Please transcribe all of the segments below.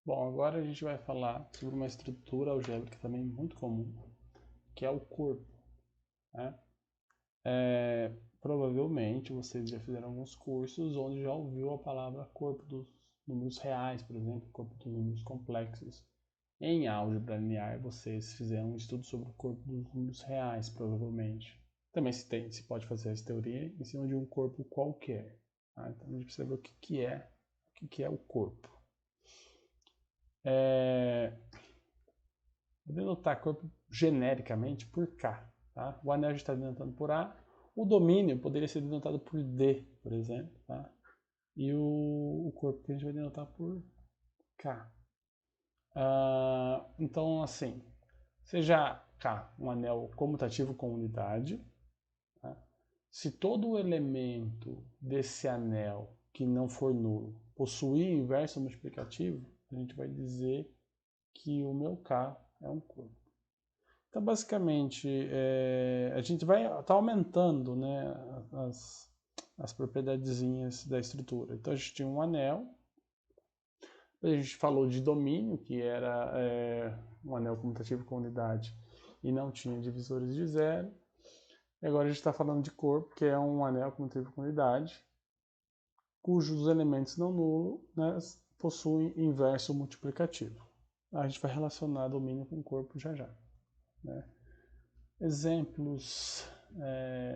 Bom, agora a gente vai falar sobre uma estrutura algébrica também muito comum, que é o corpo, né? Provavelmente vocês já fizeram alguns cursos onde já ouviu a palavra corpo dos números reais, por exemplo, corpo dos números complexos. Em álgebra linear, vocês fizeram um estudo sobre o corpo dos números reais, provavelmente. Também se pode fazer essa teoria em cima de um corpo qualquer. Tá? Então a gente precisa ver o que é o corpo. Vou denotar corpo genericamente por K. Tá? O anel está denotado por A. O domínio poderia ser denotado por D, por exemplo. Tá? E o corpo que a gente vai denotar por K. Então, assim, seja K um anel comutativo com unidade, tá? Se todo elemento desse anel que não for nulo possuir inverso multiplicativo, a gente vai dizer que o meu K é um corpo. Então, basicamente, a gente vai estar aumentando, né, as propriedadezinhas da estrutura. Então, a gente tinha um anel, a gente falou de domínio, que era um anel comutativo com unidade e não tinha divisores de zero. E agora a gente está falando de corpo, que é um anel comutativo com unidade, cujos elementos não nulos, né, possuem inverso multiplicativo. A gente vai relacionar domínio com corpo já já, né? Exemplos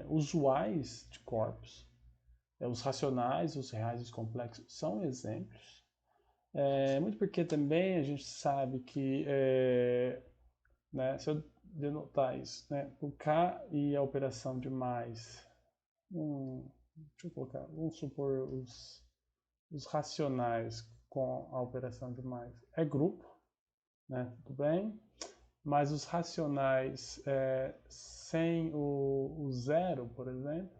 usuais de corpos, os racionais, os reais e os complexos são exemplos. Muito porque também a gente sabe que, né, se eu denotar isso, né, o K e a operação de mais, deixa eu colocar, vamos supor os racionais com a operação de mais é grupo, né, tudo bem? Mas os racionais sem o zero, por exemplo,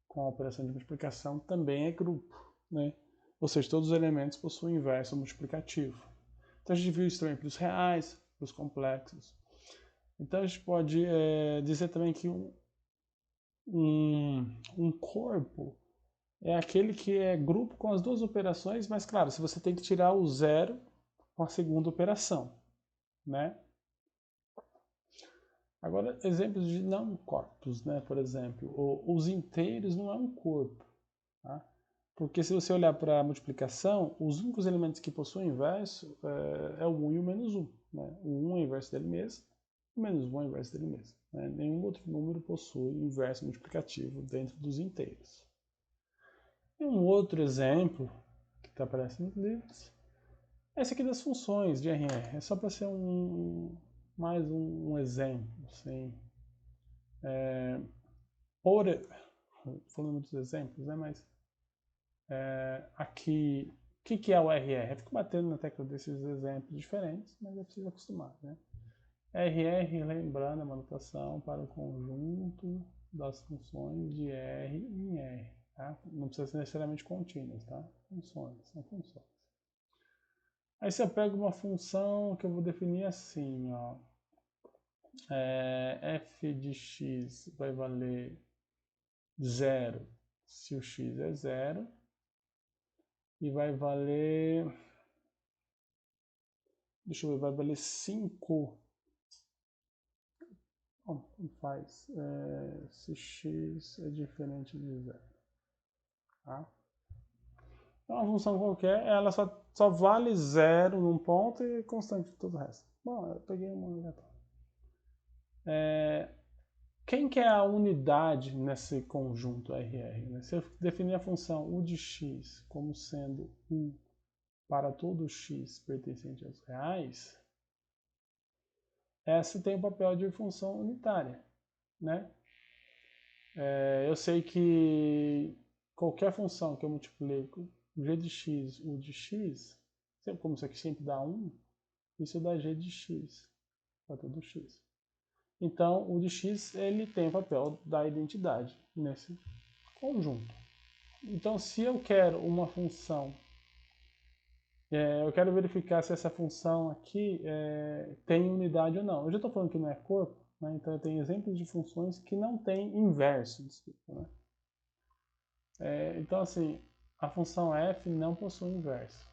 com a operação de multiplicação, também é grupo, né? Ou seja, todos os elementos possuem inverso multiplicativo. Então a gente viu isso também para os reais, para os complexos. Então a gente pode dizer também que um corpo é aquele que é grupo com as duas operações, mas claro, se você tem que tirar o zero com a segunda operação, né? Agora, exemplos de não corpos, né? Por exemplo, os inteiros não é um corpo, tá? Porque se você olhar para a multiplicação, os únicos elementos que possuem inverso é o 1 e o menos 1. Né? O 1 é inverso dele mesmo, o menos 1 é inverso dele mesmo. Né? Nenhum outro número possui inverso multiplicativo dentro dos inteiros. E um outro exemplo, que está aparecendo nos livros, é esse aqui das funções de RR. É só para ser mais um exemplo, assim. Falando dos exemplos, né? Mas aqui, o que é o RR? Eu fico batendo na tecla desses exemplos diferentes, mas é preciso acostumar, né? RR, lembrando a manutenção para o conjunto das funções de R em R. Tá? Não precisa ser necessariamente contínuas, tá? Funções, são funções. Aí você pega uma função que eu vou definir assim, ó. F de x vai valer 0 se o x é 0 e vai valer, deixa eu ver, vai valer 5. Bom, faz se x é diferente de 0. Tá? Então, uma função qualquer, ela só vale 0 num ponto e constante em todo o resto. Bom, eu peguei uma aleatória. Quem que é a unidade nesse conjunto RR? Né? Se eu definir a função u de x como sendo u para todo x pertencente aos reais, essa tem o papel de função unitária. Né? Eu sei que qualquer função que eu multiplico g de x, u de x, como isso aqui sempre dá 1, isso dá g de x para todo x. Então, o de x ele tem o papel da identidade nesse conjunto. Então, se eu quero uma função, eu quero verificar se essa função aqui tem unidade ou não. Eu já estou falando que não é corpo, né? Então eu tenho exemplos de funções que não têm inverso. Desculpa, né? Então, assim, a função f não possui inverso.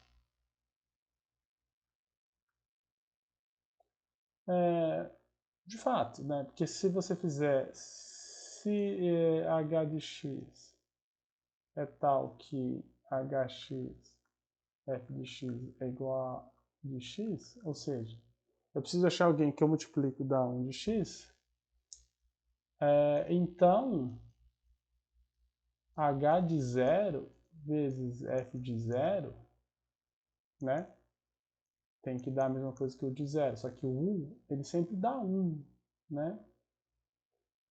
De fato, né? Porque se você fizer, se h de x é tal que hx f de x é igual a de x, ou seja, eu preciso achar alguém que eu multiplico da 1 de x, então h de 0 vezes f de 0, né? Tem que dar a mesma coisa que o de 0, só que o 1, ele sempre dá 1, né?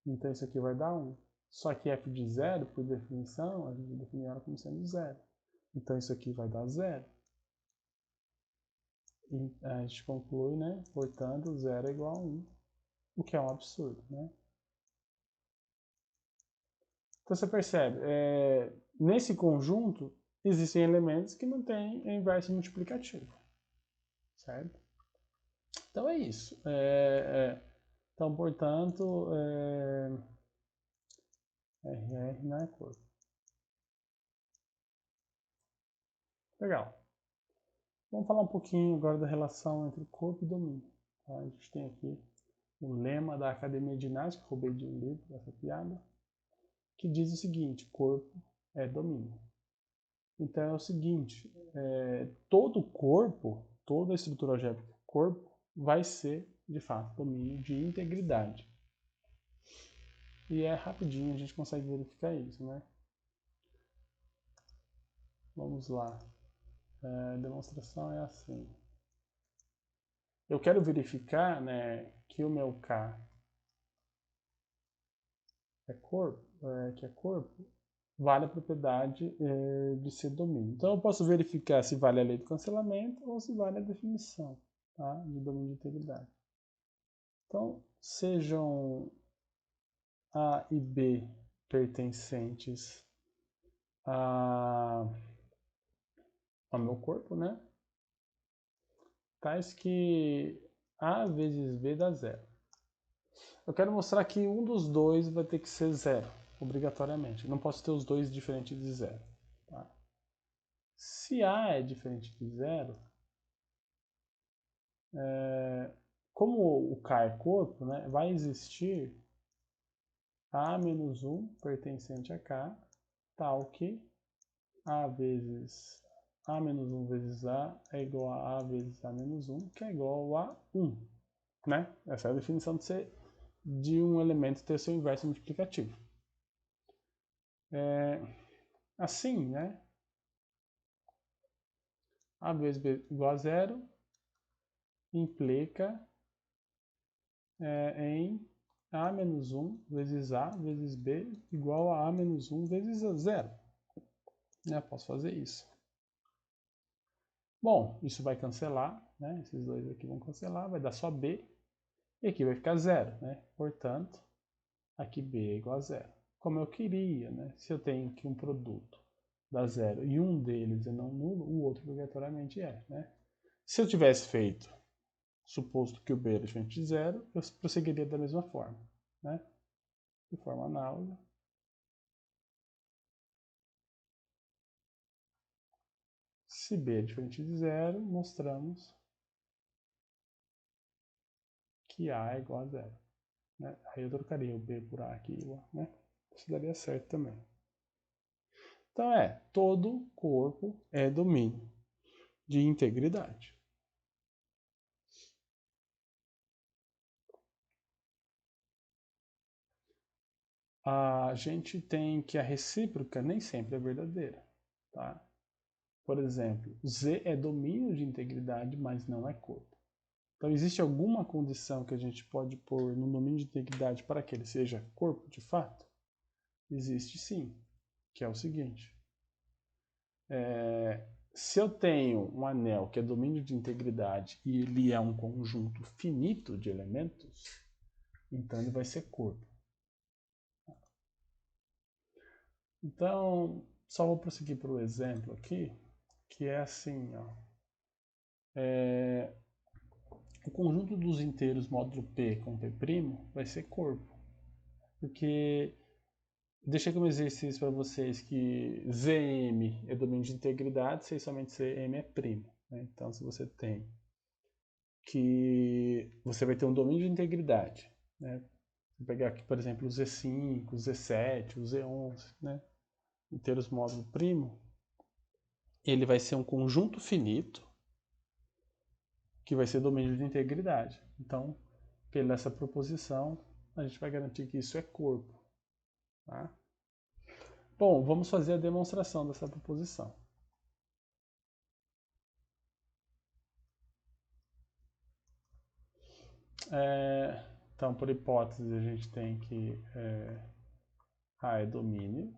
Então isso aqui vai dar 1. Só que f de 0, por definição, a gente define ela como sendo 0. Então isso aqui vai dar 0. E a gente conclui, né? Portanto, 0 é igual a 1. O que é um absurdo, né? Então você percebe, nesse conjunto existem elementos que não têm inverso multiplicativo, certo? Então é isso. Então, portanto, RR não é corpo. Legal. Vamos falar um pouquinho agora da relação entre corpo e domínio. Tá? A gente tem aqui o lema da Academia de Ginástica, roubei de um livro essa piada, que diz o seguinte: corpo é domínio. Então é o seguinte, todo corpo, toda a estrutura algébrica do corpo vai ser, de fato, domínio de integridade. E rapidinho a gente consegue verificar isso, né? Vamos lá. A demonstração é assim. Eu quero verificar, né, que o meu K é corpo, que é corpo, vale a propriedade de ser domínio. Então eu posso verificar se vale a lei do cancelamento ou se vale a definição, tá, de domínio de integridade. Então, sejam A e B pertencentes ao meu corpo, né? Tais que A vezes B dá zero. Eu quero mostrar que um dos dois vai ter que ser zero, obrigatoriamente. Não posso ter os dois diferentes de zero. Tá? Se A é diferente de zero, como o K é corpo, né, vai existir A menos 1 pertencente a K, tal que A vezes A menos 1 vezes A é igual a A vezes A menos 1, que é igual a 1. Né? Essa é a definição de um elemento ter seu inverso multiplicativo. Assim, né? A vezes B igual a 0 implica em A menos 1 vezes A vezes B igual a A menos 1 vezes 0. Né? Posso fazer isso. Bom, isso vai cancelar, né? Esses dois aqui vão cancelar, vai dar só B. E aqui vai ficar 0, né? Portanto, aqui B é igual a 0. Como eu queria, né? Se eu tenho aqui um produto dá 0 e um deles é não nulo, o outro obrigatoriamente é, né? Se eu tivesse feito, suposto que o B era diferente de 0, eu prosseguiria da mesma forma, né? De forma análoga. Se B é diferente de 0, mostramos que A é igual a 0. Né? Aí eu trocaria o B por A aqui, né? Isso daria certo também. Então todo corpo é domínio de integridade. A gente tem que a recíproca nem sempre é verdadeira, tá? Por exemplo, Z é domínio de integridade, mas não é corpo. Então, existe alguma condição que a gente pode pôr no domínio de integridade para que ele seja corpo de fato? Existe sim, que é o seguinte. Se eu tenho um anel que é domínio de integridade e ele é um conjunto finito de elementos, então ele vai ser corpo. Então, só vou prosseguir para o exemplo aqui, que é assim, ó. O conjunto dos inteiros módulo P com P' vai ser corpo. Porque deixei como exercício para vocês que Zm é domínio de integridade, se somente Cm é primo. Né? Então, se você tem que você vai ter um domínio de integridade, né? Vou pegar aqui, por exemplo, o Z5, o Z7, o Z11, né? Inteiros módulo primo, ele vai ser um conjunto finito que vai ser domínio de integridade. Então, pela essa proposição, a gente vai garantir que isso é corpo. Tá? Bom, vamos fazer a demonstração dessa proposição. Então, por hipótese, a gente tem que A é domínio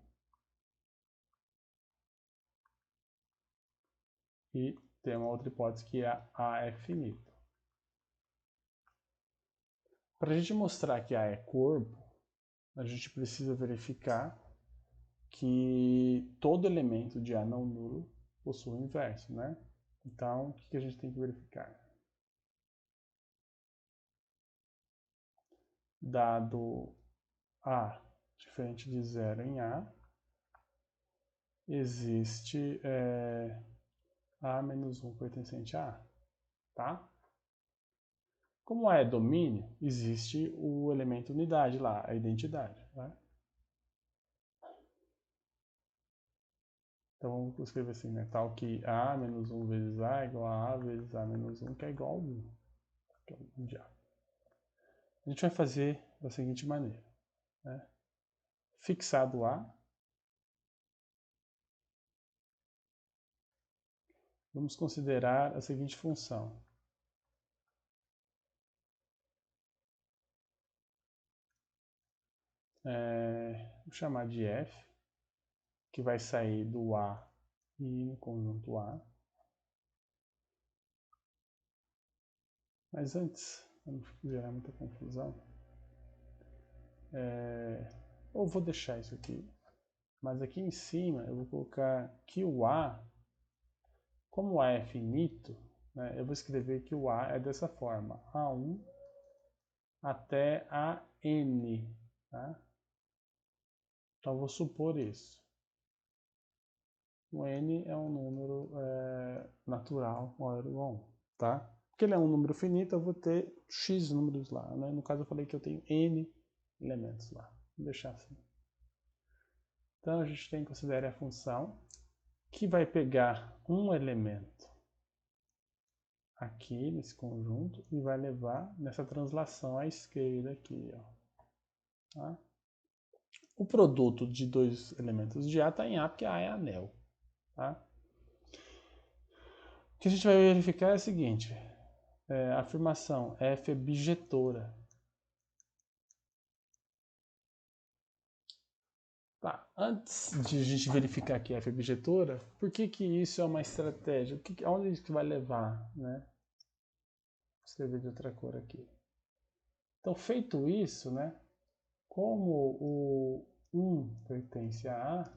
e tem uma outra hipótese que A é finito. Para a gente mostrar que A é corpo, a gente precisa verificar que todo elemento de A não nulo possui o inverso, né? Então, o que a gente tem que verificar? Dado A diferente de zero em A, existe A menos 1 pertencente a A, tá? Como A é domínio, existe o elemento unidade lá, a identidade, tá? Então, vamos escrever assim, né? Tal que A menos 1 vezes A é igual a vezes A menos 1, que é igual a 1. Que é o de A. A gente vai fazer da seguinte maneira, né? Fixado A, vamos considerar a seguinte função. Vou chamar de f, que vai sair do A e no conjunto A. Mas antes, para não gerar muita confusão, eu vou deixar isso aqui, mas aqui em cima eu vou colocar que o A, como o A é finito, né, eu vou escrever que o A é dessa forma, A1 até AN. Tá? Então eu vou supor isso. O N é um número natural maior ou igual a 1. Tá? Porque ele é um número finito, eu vou ter X números lá. Né? No caso eu falei que eu tenho N elementos lá. Vou deixar assim. Então a gente tem que considerar a função que vai pegar um elemento aqui nesse conjunto e vai levar nessa translação à esquerda aqui. Ó. Tá? O produto de dois elementos de A está em A porque A é anel. Tá? O que a gente vai verificar é o seguinte. A afirmação F é bijetora. Tá, antes de a gente verificar que F é bijetora, por que isso é uma estratégia? Aonde isso vai levar? Né? Vou escrever de outra cor aqui. Então, feito isso, né, como o 1 pertence a A,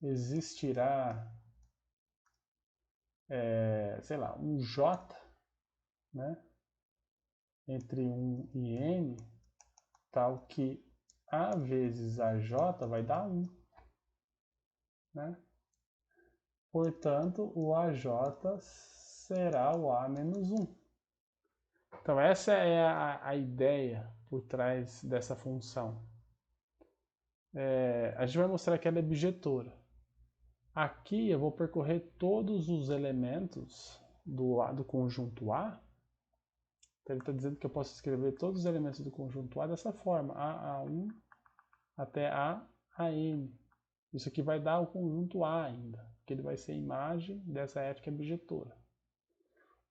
existirá, sei lá, um J, né, entre 1 e N, tal que A vezes AJ vai dar 1. Né? Portanto, o AJ será o A menos 1. Então, essa é a ideia por trás dessa função. A gente vai mostrar que ela é bijetora. Aqui eu vou percorrer todos os elementos do conjunto A. Então, ele está dizendo que eu posso escrever todos os elementos do conjunto A dessa forma. A1 até AN. Isso aqui vai dar o conjunto A ainda, que ele vai ser a imagem dessa F que é bijetora.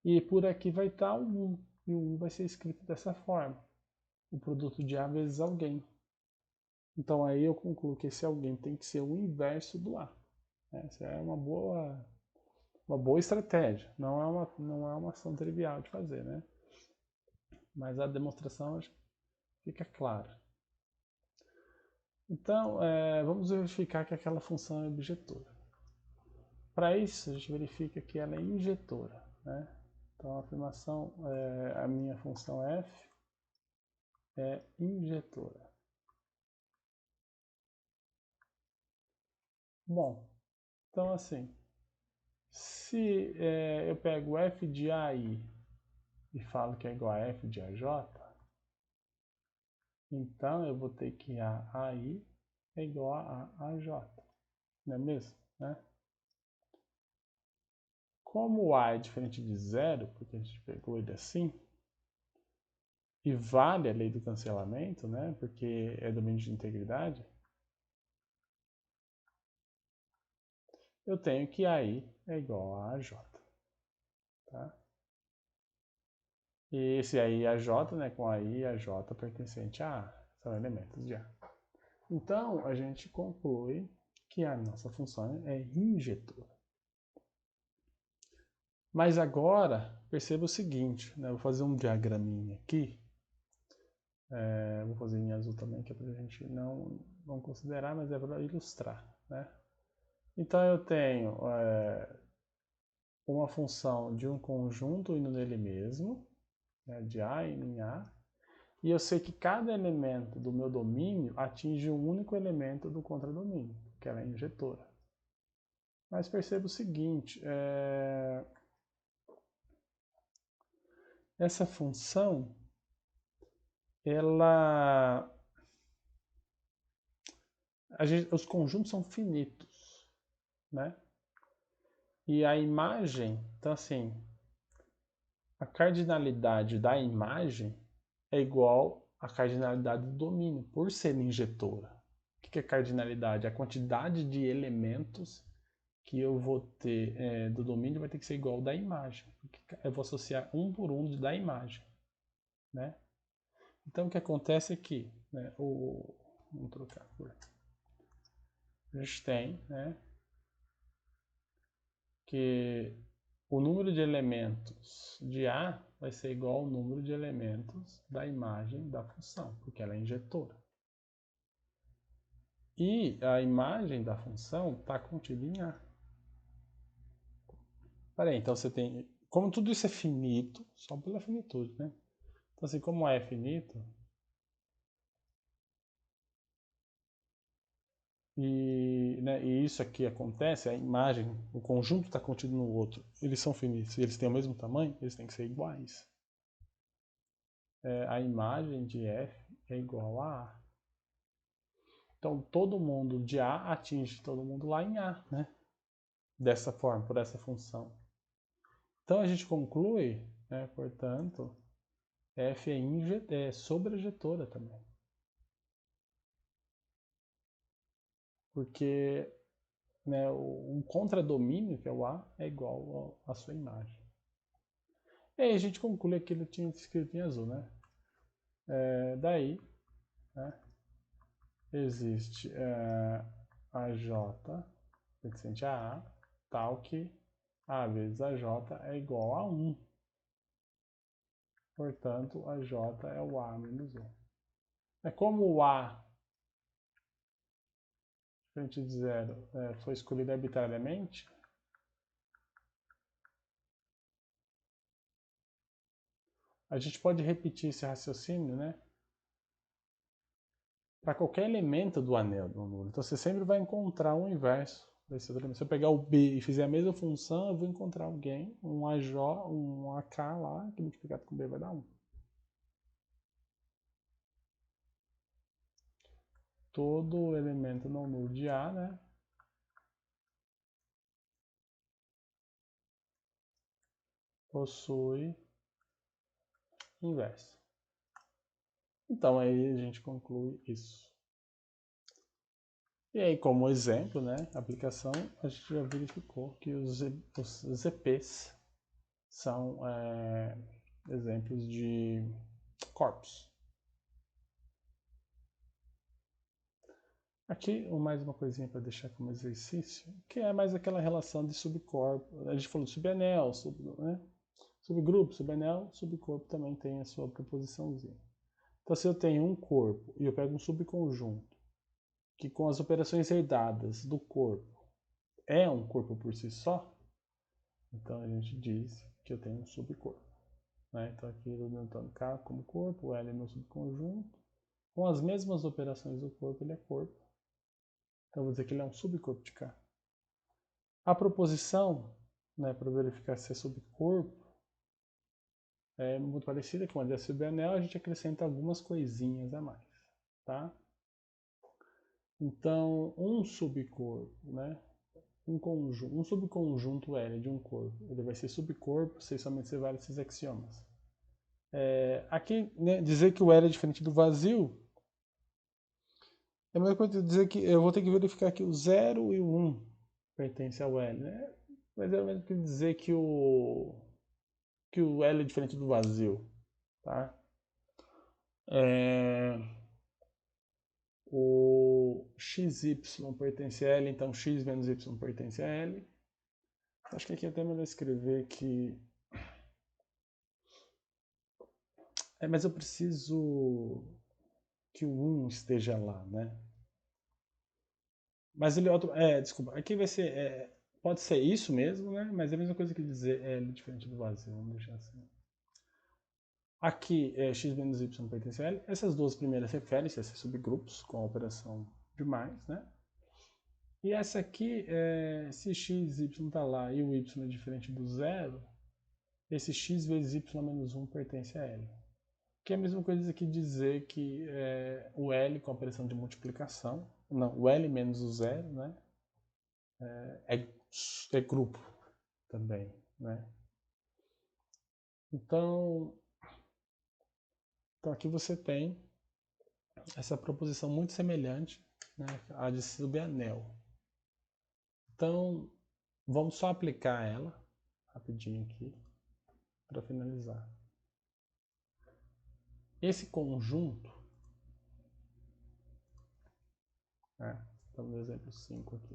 E por aqui vai estar o 1, e o 1 vai ser escrito dessa forma, o produto de A vezes alguém. Então aí eu concluo que esse alguém tem que ser o inverso do A. Essa é uma boa estratégia, não é uma ação trivial de fazer, né? Mas a demonstração fica clara. Então, vamos verificar que aquela função é bijetora. Para isso, a gente verifica que ela é injetora. Né? Então, a afirmação, a minha função f é injetora. Bom, então assim, se eu pego f de AI e falo que é igual a f de AJ, então eu vou ter que a AI é igual a AJ, não é mesmo? Né? Como o A é diferente de zero, porque a gente pegou ele assim, e vale a lei do cancelamento, né? Porque é domínio de integridade, eu tenho que AI é igual a AJ. Tá? E esse aí AJ, né, com AI e AJ pertencente a A, são elementos de A. Então, a gente conclui que a nossa função é injetora. Mas agora, perceba o seguinte, né, vou fazer um diagraminha aqui, vou fazer em azul também, que é para a gente não considerar, mas é para ilustrar. Né? Então, eu tenho uma função de um conjunto indo nele mesmo, né, de A em A, e eu sei que cada elemento do meu domínio atinge um único elemento do contradomínio, que ela é injetora. Mas perceba o seguinte, essa função, os conjuntos são finitos, né? E a imagem, então assim, a cardinalidade da imagem é igual à cardinalidade do domínio, por ser injetora. O que é cardinalidade? A quantidade de elementos que eu vou ter do domínio vai ter que ser igual ao da imagem. Eu vou associar um por um da imagem. Né? Então o que acontece aqui, né, vamos trocar a cor. A gente tem, né, que o número de elementos de A vai ser igual ao número de elementos da imagem da função, porque ela é injetora. E a imagem da função está contida em A. Peraí, então você tem... Como tudo isso é finito, só pela finitude, né? Então assim, como A é finito, e isso aqui acontece, a imagem, o conjunto está contido no outro, eles são finitos, eles têm o mesmo tamanho, eles têm que ser iguais. A imagem de F é igual a A. Então todo mundo de A atinge todo mundo lá em A, né? Dessa forma, por essa função. Então a gente conclui, né, portanto, F é sobrejetora também. Porque né, um contradomínio, que é o A, é igual à sua imagem. E aí a gente conclui aquilo que tinha escrito em azul, né? Daí, né, existe a J pertencente a A, tal que A vezes a J é igual a 1. Portanto, a J é o A menos 1. Como o A, diferente de 0, foi escolhido arbitrariamente, a gente pode repetir esse raciocínio, né? Para qualquer elemento do anel do nulo. Então você sempre vai encontrar um inverso desse elemento. Se eu pegar o B e fizer a mesma função, eu vou encontrar alguém, um AJ, um AK lá, que multiplicado com B vai dar 1. Todo elemento não nulo de A, né? Possui inverso. Então aí a gente conclui isso. E aí, como exemplo, né, aplicação, a gente já verificou que os ZPs são exemplos de corpos. Aqui, mais uma coisinha para deixar como exercício, que é mais aquela relação de subcorpo. A gente falou de subanel, subgrupo, subanel, subcorpo também tem a sua proposiçãozinha. Então, se eu tenho um corpo e eu pego um subconjunto, que com as operações herdadas do corpo é um corpo por si só, então a gente diz que eu tenho um subcorpo. Né? Então aqui representando K como corpo, L é meu subconjunto, com as mesmas operações do corpo, ele é corpo. Então eu vou dizer que ele é um subcorpo de K. A proposição, né, para verificar se é subcorpo, é muito parecida com a de subanel, a gente acrescenta algumas coisinhas a mais, tá? Então, um subcorpo, né? Um subconjunto L de um corpo, ele vai ser subcorpo se somente se vale esses axiomas. Aqui, né, dizer que o L é diferente do vazio, é a mesma coisa que dizer que eu vou ter que verificar que o 0 e o 1 pertencem ao L, né? Mas é o mesmo que dizer que o L é diferente do vazio, tá? O XY pertence a L, então x menos y pertence a L. Acho que aqui é até melhor escrever que... mas eu preciso que o 1 esteja lá, né? Mas ele... desculpa, aqui vai ser... pode ser isso mesmo, né? Mas é a mesma coisa que dizer L diferente do vazio, vamos deixar assim. Aqui é x menos y pertence a L. Essas duas primeiras referem-se a esses subgrupos com a operação de mais, né? E essa aqui, se x e y está lá e o y é diferente do zero, esse x vezes y menos 1 pertence a L. Que é a mesma coisa que dizer que o L com a operação de multiplicação, não, o L menos o zero, né? É grupo também, né? Então aqui você tem essa proposição muito semelhante, né, à de subanel. Então, vamos só aplicar ela rapidinho aqui para finalizar. Esse conjunto, estamos no exemplo 5 aqui.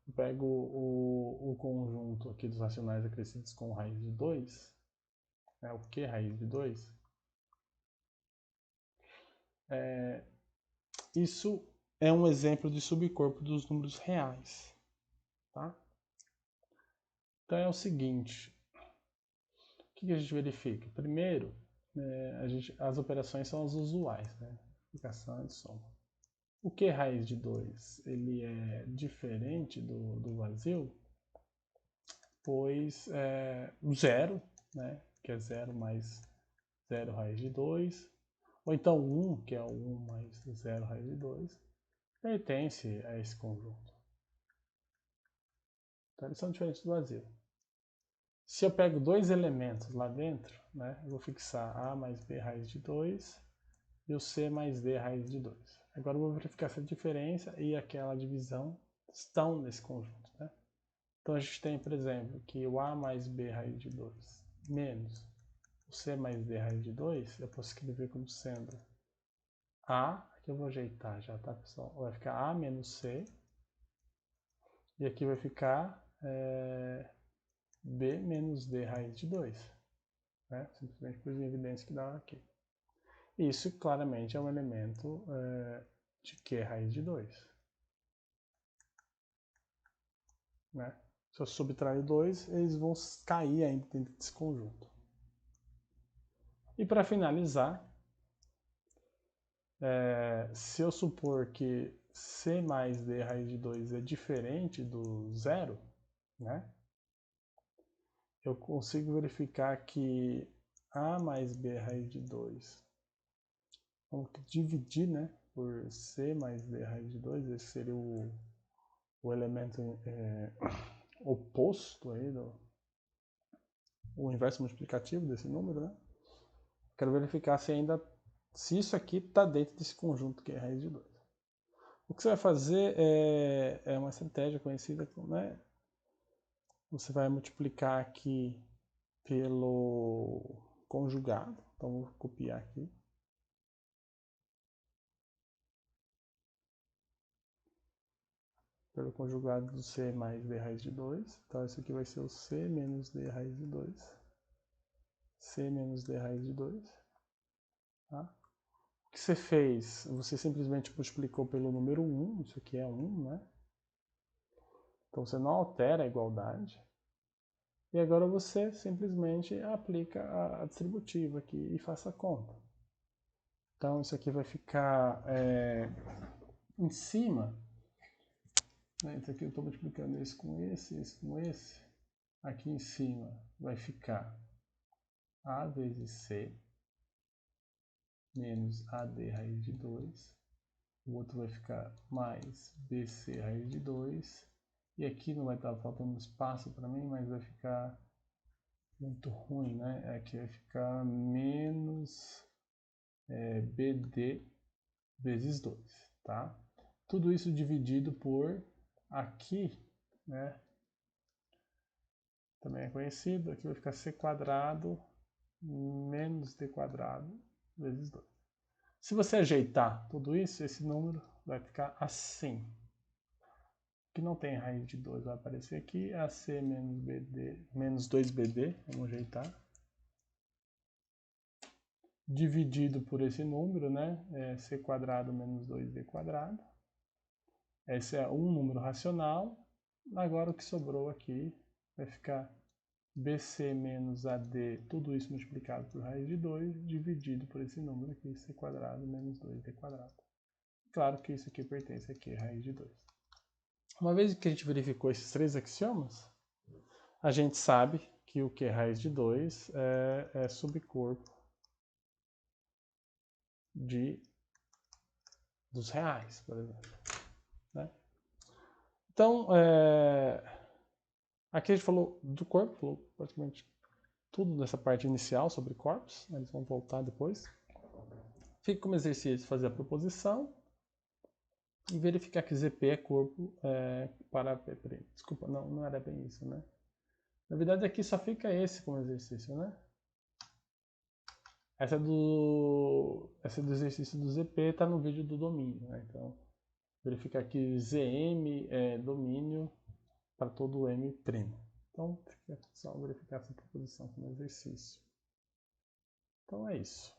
Eu pego o conjunto aqui dos racionais acrescidos com raiz de 2, o que raiz de 2? Isso é um exemplo de subcorpo dos números reais, tá? Então é o seguinte, o que a gente verifica? Primeiro, as operações são as usuais, né? Multiplicação e soma. O que raiz de 2? Ele é diferente do vazio, pois o zero, né? Que é 0 mais 0 raiz de 2, ou então 1, que é o 1 mais 0 raiz de 2, pertence a esse conjunto. Então eles são diferentes do vazio. Se eu pego dois elementos lá dentro, né, eu vou fixar A mais B raiz de 2 e o C mais D raiz de 2. Agora eu vou verificar essa diferença e aquela divisão estão nesse conjunto, né? Então a gente tem, por exemplo, que o A mais B raiz de 2 menos o C mais D raiz de 2, eu posso escrever como sendo A, aqui eu vou ajeitar já, tá, pessoal? Vai ficar A menos C, e aqui vai ficar B menos D raiz de 2, né? Simplesmente pus em evidência que dá aqui. Isso claramente é um elemento de Q raiz de 2, né? Se eu subtrair 2, eles vão cair ainda dentro desse conjunto. E para finalizar, se eu supor que C mais D raiz de 2 é diferente do zero, né? Eu consigo verificar que A mais B raiz de 2, vamos dividir, né, por C mais D raiz de 2, esse seria o elemento oposto aí, o inverso multiplicativo desse número, né? Quero verificar se isso aqui está dentro desse conjunto que é raiz de 2. O que você vai fazer é uma estratégia conhecida como, né? Você vai multiplicar aqui pelo conjugado. Então vou copiar aqui. Pelo conjugado do C mais D raiz de 2. Então isso aqui vai ser o C menos D raiz de 2. C menos D raiz de 2. Tá? O que você fez? Você simplesmente multiplicou pelo número 1. Isso aqui é 1, né? Então você não altera a igualdade. E agora você simplesmente aplica a distributiva aqui e faça a conta. Então isso aqui vai ficar em cima. Então aqui eu estou multiplicando esse com esse com esse. Aqui em cima vai ficar A vezes C menos AD raiz de 2. O outro vai ficar mais BC raiz de 2. E aqui não vai estar faltando espaço para mim, mas vai ficar muito ruim, né? Aqui vai ficar menos BD vezes 2, tá? Tudo isso dividido por aqui, né? Também é conhecido, aqui vai ficar C quadrado menos D quadrado vezes 2. Se você ajeitar tudo isso, esse número vai ficar assim. Que não tem raiz de 2, vai aparecer aqui, AC menos BD, menos 2BD, vamos ajeitar. Dividido por esse número, né? C quadrado menos 2D quadrado. Esse é um número racional. Agora o que sobrou aqui vai ficar BC menos AD, tudo isso multiplicado por raiz de 2, dividido por esse número aqui, C quadrado menos 2D quadrado. Claro que isso aqui pertence aqui a raiz de 2. Uma vez que a gente verificou esses três axiomas, a gente sabe que o que é raiz de 2 é subcorpo dos reais, por exemplo. Né? Então, aqui a gente falou do corpo, falou praticamente tudo nessa parte inicial sobre corpos, né? Eles vão voltar depois. Fica como exercício fazer a proposição e verificar que ZP é corpo para P'. Desculpa, não era bem isso, né? Na verdade aqui só fica esse como exercício, né? Essa do exercício do ZP está no vídeo do domínio, né? Então, verificar que ZM é domínio para todo M'. Então, fica só verificar essa proposição como exercício. Então é isso.